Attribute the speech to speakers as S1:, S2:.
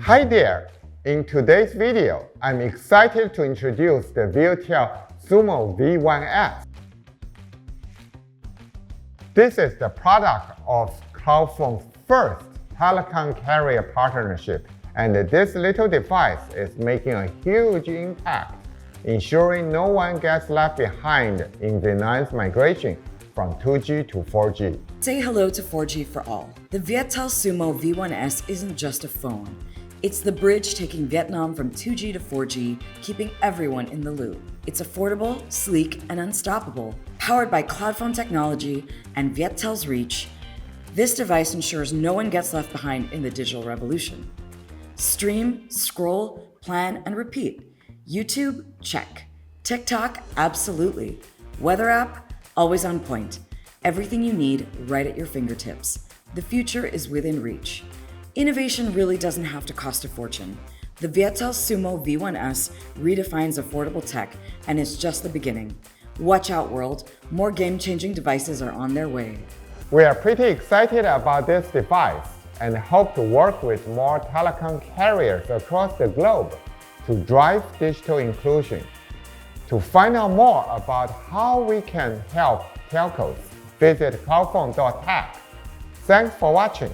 S1: Hi there! In today's video, I'm excited to introduce the Viettel Sumo V1S. This is the product of Cloudphone's first telecom carrier partnership, and this little device is making a huge impact, ensuring no one gets left behind in Vietnam's migration from 2G to 4G.
S2: Say hello to 4G for all. The Viettel Sumo V1S isn't just a phone. It's the bridge taking Vietnam from 2G to 4G, keeping everyone in the loop. It's affordable, sleek, and unstoppable. Powered by Cloudphone technology and Viettel's reach, this device ensures no one gets left behind in the digital revolution. Stream, scroll, plan, and repeat. YouTube? Check. TikTok? Absolutely. Weather app? Always on point. Everything you need right at your fingertips. The future is within reach. Innovation really doesn't have to cost a fortune. The Viettel Sumo V1S redefines affordable tech, and it's just the beginning. Watch out, world. More game-changing devices are on their way.
S1: We are pretty excited about this device and hope to work with more telecom carriers across the globe to drive digital inclusion. To find out more about how we can help telcos, visit cloudphone.tech. Thanks for watching.